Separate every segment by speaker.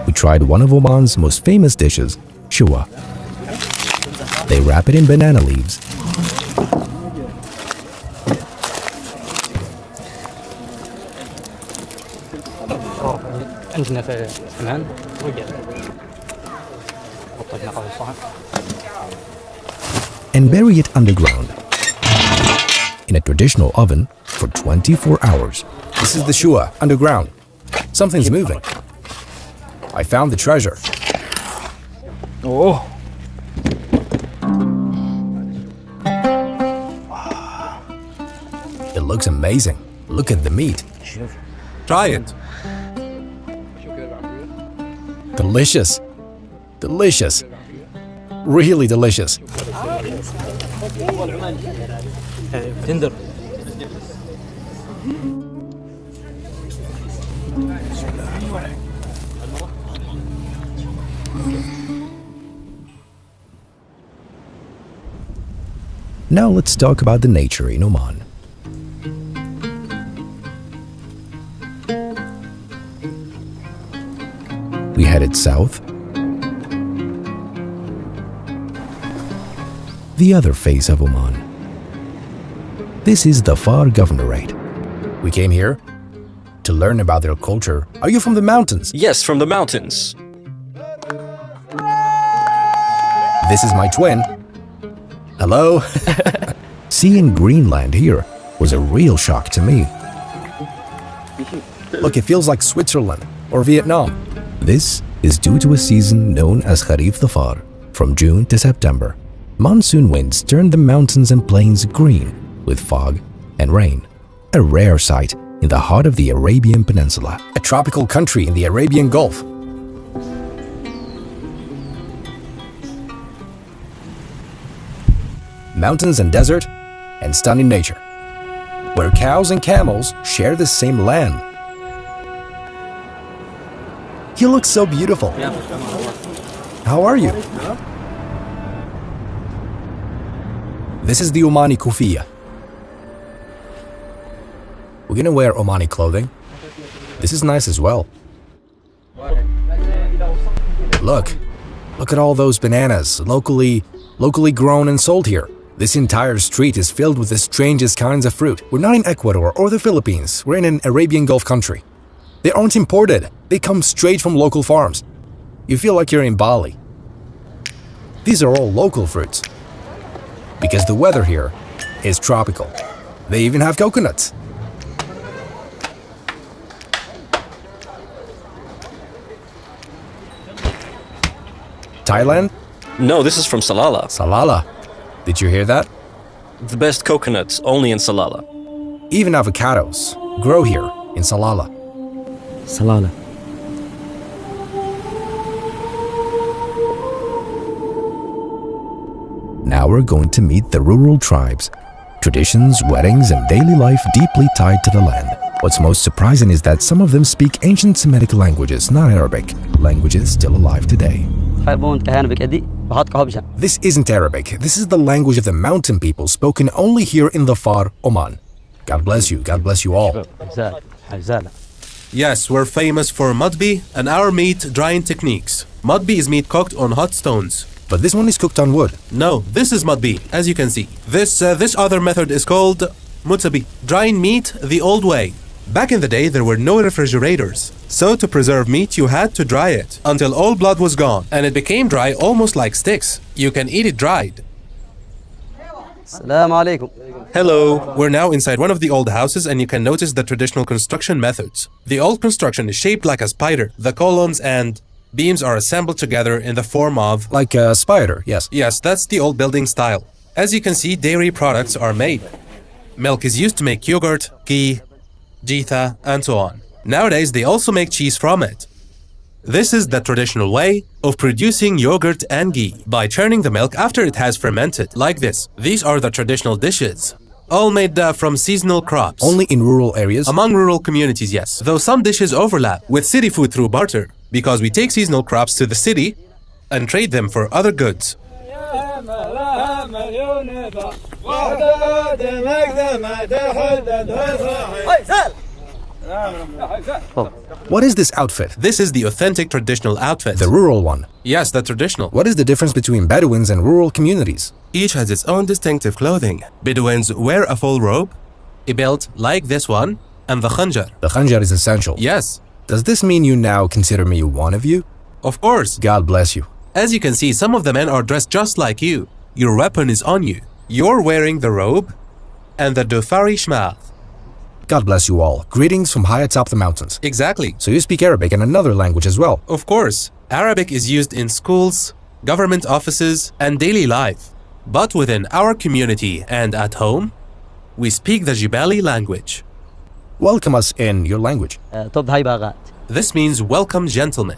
Speaker 1: We tried one of Oman's most famous dishes, shua. They wrap it in banana leaves. And bury it underground in a traditional oven for 24 hours. This is the shua, underground. Something's moving. I found the treasure.
Speaker 2: Oh.
Speaker 1: It looks amazing. Look at the meat.
Speaker 3: Try it.
Speaker 1: Delicious. Delicious. Really delicious.
Speaker 2: Tender.
Speaker 1: Now let's talk about the nature in Oman. We headed south. The other face of Oman. This is Dhofar Governorate. We came here to learn about their culture. Are you from the mountains?
Speaker 4: Yes, from the mountains.
Speaker 1: This is my twin. Hello. Seeing Greenland here was a real shock to me. Look, it feels like Switzerland or Vietnam. This is due to a season known as Khareef Dhofar, from June to September. Monsoon winds turn the mountains and plains green with fog and rain, a rare sight in the heart of the Arabian Peninsula, a tropical country in the Arabian Gulf. Mountains and desert, and stunning nature, where cows and camels share the same land. You look so beautiful. How are you? This is the Omani kufiya. We're gonna wear Omani clothing. This is nice as well. Look at all those bananas, locally grown and sold here. This entire street is filled with the strangest kinds of fruit. We're not in Ecuador or the Philippines. We're in an Arabian Gulf country. They aren't imported. They come straight from local farms. You feel like you're in Bali. These are all local fruits. Because the weather here is tropical. They even have coconuts. Thailand?
Speaker 4: No, this is from Salalah.
Speaker 1: Salalah. Did you hear that?
Speaker 4: The best coconuts only in Salalah.
Speaker 1: Even avocados grow here in Salalah.
Speaker 2: Salalah.
Speaker 1: Now we're going to meet the rural tribes. Traditions, weddings, and daily life deeply tied to the land. What's most surprising is that some of them speak ancient Semitic languages, not Arabic, languages still alive today. This isn't Arabic. This is the language of the mountain people spoken only here in Dhofar, Oman. God bless you. God bless you all.
Speaker 3: Yes, we're famous for Mutabi and our meat drying techniques. Mutabi is meat cooked on hot stones.
Speaker 1: But this one is cooked on wood.
Speaker 3: No, this is Mutabi, as you can see. This other method is called Mutabi, drying meat the old way. Back in the day, there were no refrigerators. So to preserve meat, you had to dry it until all blood was gone and it became dry almost like sticks. You can eat it dried.
Speaker 2: Assalamu alaikum.
Speaker 3: Hello. We're now inside one of the old houses and you can notice the traditional construction methods. The old construction is shaped like a spider. The columns and beams are assembled together in the form of...
Speaker 1: Like a spider, yes.
Speaker 3: Yes, that's the old building style. As you can see, dairy products are made. Milk is used to make yogurt, ghee, jitha, and so on. Nowadays, they also make cheese from it. This is the traditional way of producing yogurt and ghee, by churning the milk after it has fermented, like this. These are the traditional dishes, all made from seasonal crops.
Speaker 1: Only in rural areas?
Speaker 3: Among rural communities, yes. Though some dishes overlap with city food through barter, because we take seasonal crops to the city and trade them for other goods.
Speaker 1: What is this outfit?
Speaker 3: This is the authentic traditional outfit.
Speaker 1: The rural one.
Speaker 3: Yes, the traditional.
Speaker 1: What is the difference between Bedouins and rural communities?
Speaker 3: Each has its own distinctive clothing. Bedouins wear a full robe, a belt like this one, and the khanjar.
Speaker 1: The khanjar is essential.
Speaker 3: Yes,
Speaker 1: Does this mean you now consider me one of you?
Speaker 3: of course.
Speaker 1: God bless you.
Speaker 3: As you can see, some of the men are dressed just like you. Your weapon is on you. You're wearing the robe and the Dhofari shmal.
Speaker 1: God bless you all. Greetings from high atop the mountains.
Speaker 3: Exactly.
Speaker 1: So you speak Arabic and another language as well.
Speaker 3: Of course, Arabic is used in schools, government offices, and daily life. But within our community and at home, we speak the Jibali language.
Speaker 1: Welcome us in your language.
Speaker 2: طب هاي باغات.
Speaker 3: This means welcome gentlemen.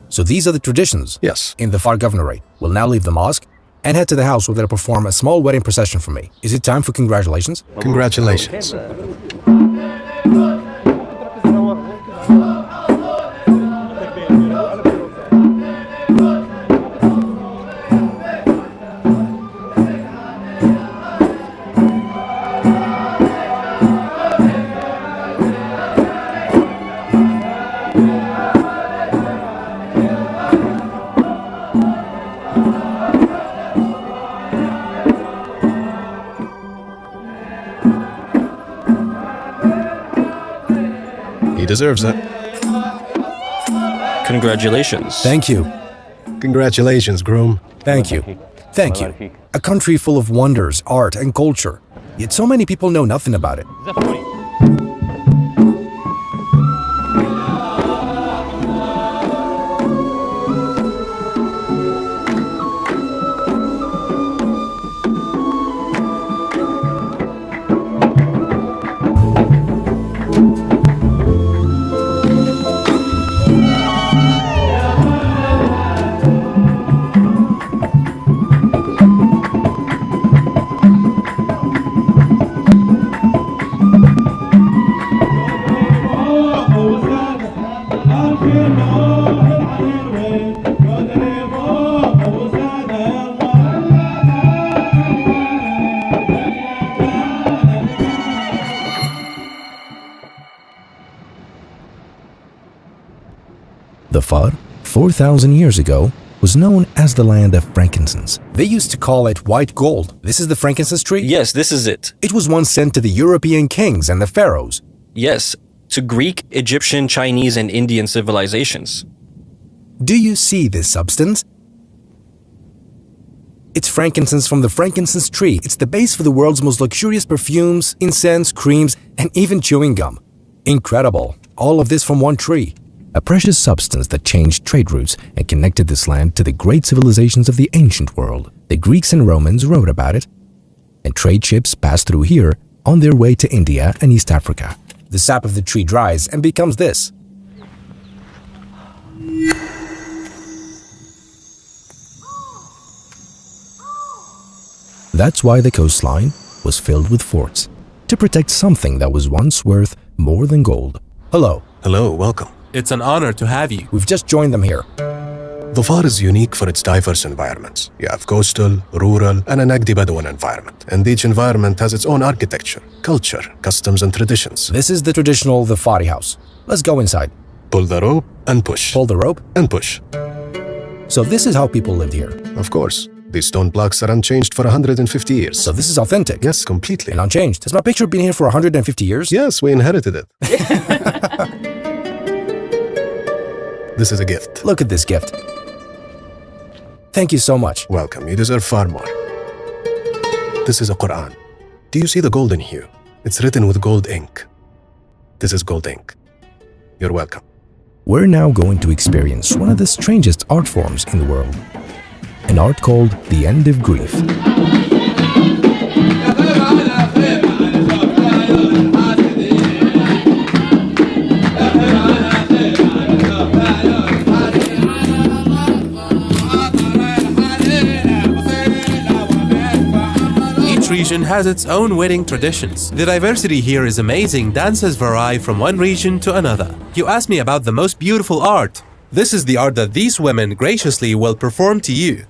Speaker 1: So these are the traditions.
Speaker 5: Yes.
Speaker 1: In the Dhofar Governorate. We'll now leave the mosque and head to the house where they'll perform a small wedding procession for me. Is it time for congratulations?
Speaker 5: Congratulations. He deserves it.
Speaker 4: Congratulations.
Speaker 1: Thank you.
Speaker 5: Congratulations, groom.
Speaker 1: Thank you. Thank you. A country full of wonders, art, and culture. Yet so many people know nothing about it. The Dhofar, 4,000 years ago, was known as the land of frankincense. They used to call it white gold. This is the frankincense tree?
Speaker 4: Yes, this is it.
Speaker 1: It was once sent to the European kings and the pharaohs.
Speaker 4: Yes, to Greek, Egyptian, Chinese, and Indian civilizations.
Speaker 1: Do you see this substance? It's frankincense from the frankincense tree. It's the base for the world's most luxurious perfumes, incense, creams, and even chewing gum. Incredible. All of this from one tree. A precious substance that changed trade routes and connected this land to the great civilizations of the ancient world. The Greeks and Romans wrote about it, and trade ships passed through here on their way to India and East Africa. The sap of the tree dries and becomes this. That's why the coastline was filled with forts, to protect something that was once worth more than gold. Hello.
Speaker 5: Hello, welcome.
Speaker 3: It's an honor to have you.
Speaker 1: We've just joined them here.
Speaker 5: Dhofar is unique for its diverse environments. You have coastal, rural, and an Agdi Bedouin environment. And each environment has its own architecture, culture, customs, and traditions.
Speaker 1: This is the traditional Dhofari house. Let's go inside.
Speaker 5: Pull the rope and push.
Speaker 1: Pull the rope.
Speaker 5: And push.
Speaker 1: So this is how people lived here.
Speaker 5: Of course. These stone blocks are unchanged for 150 years.
Speaker 1: So this is authentic.
Speaker 5: Yes, completely.
Speaker 1: And unchanged. Has my picture been here for 150 years?
Speaker 5: Yes, we inherited it. This is a gift.
Speaker 1: Look at this gift. Thank you so much.
Speaker 5: Welcome. You deserve far more. This is a Quran. Do you see the golden hue? It's written with gold ink. This is gold ink. You're welcome.
Speaker 1: We're now going to experience one of the strangest art forms in the world. An art called the End of Grief.
Speaker 3: Each region has its own wedding traditions. The diversity here is amazing. Dances vary from one region to another. You asked me about the most beautiful art. This is the art that these women graciously will perform to you.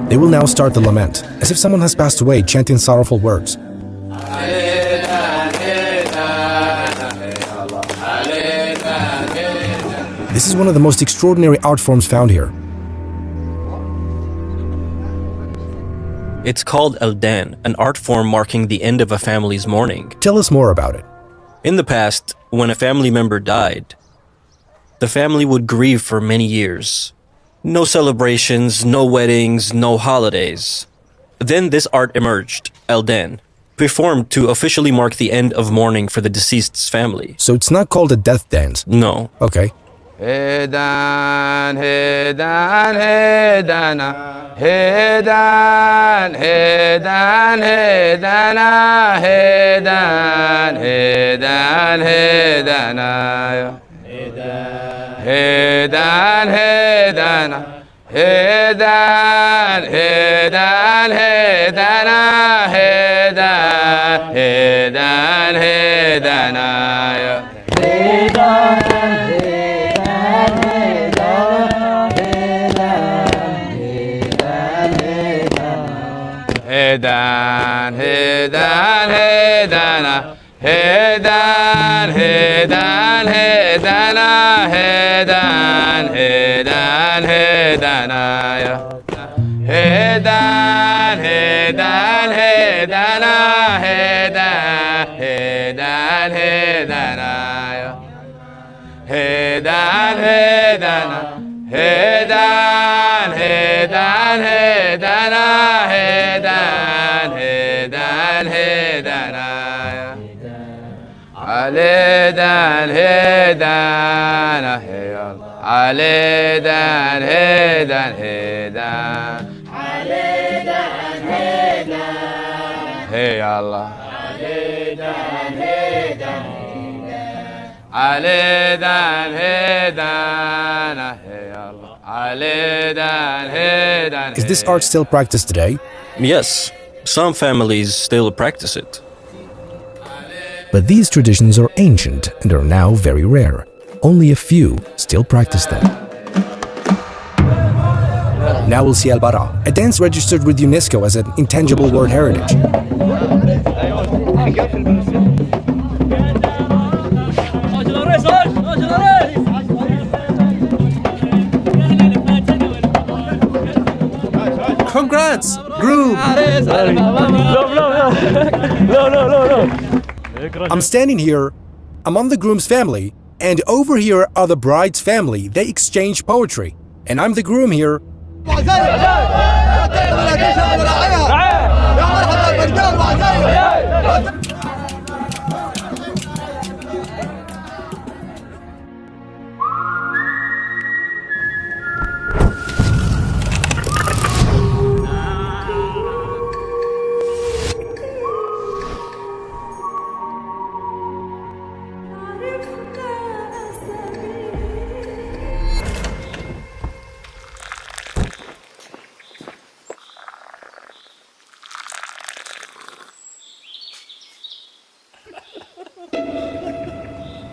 Speaker 1: They will now start the lament, as if someone has passed away, chanting sorrowful words. This is one of the most extraordinary art forms found here.
Speaker 4: It's called Eldan, an art form marking the end of a family's mourning.
Speaker 1: Tell us more about it.
Speaker 4: In the past, when a family member died, the family would grieve for many years. No celebrations, no weddings, no holidays. Then this art emerged, Eldan, performed to officially mark the end of mourning for the deceased's family.
Speaker 1: So it's not called a death dance?
Speaker 4: No.
Speaker 1: Okay.
Speaker 6: Hedan, hedan, hedana, hedan, hedan, hedana, hedan, hedan, hedana, hedan, hedana, hedan, hedan, hedana, hedan, hedan, hedana, Hedan, hedan, hedana, hedan, hedan, hedana, hedan, hedan, hedana, hedan, hedan, hedana, hedan, hedan, hedana, hedan, hedana, hedan, hedan, hedana, hedan, hedan, hedana, aledan, hedana, hey Allah, aledan, hedan, hedan, aledan, hedan, hey Allah, aledan, hedan, aledan, hedan, hey Allah, aledan, hedan.
Speaker 1: Is this art still practiced today?
Speaker 4: Yes, some families still practice it.
Speaker 1: But these traditions are ancient and are now very rare. Only a few still practice them. Now we'll see Al-Bara, a dance registered with UNESCO as an intangible world heritage.
Speaker 3: Congrats, groom!
Speaker 1: I'm standing here, I'm on the groom's family, and over here are the bride's family. They exchange poetry. And I'm the groom here.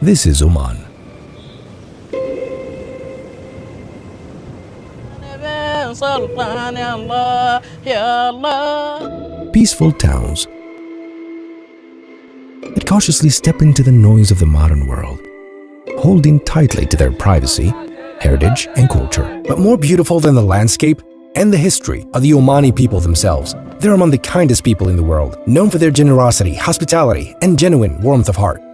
Speaker 1: This is Oman. Peaceful towns that cautiously step into the noise of the modern world, holding tightly to their privacy, heritage, and culture. But more beautiful than the landscape and the history are the Omani people themselves. They're among the kindest people in the world, known for their generosity, hospitality, and genuine warmth of heart.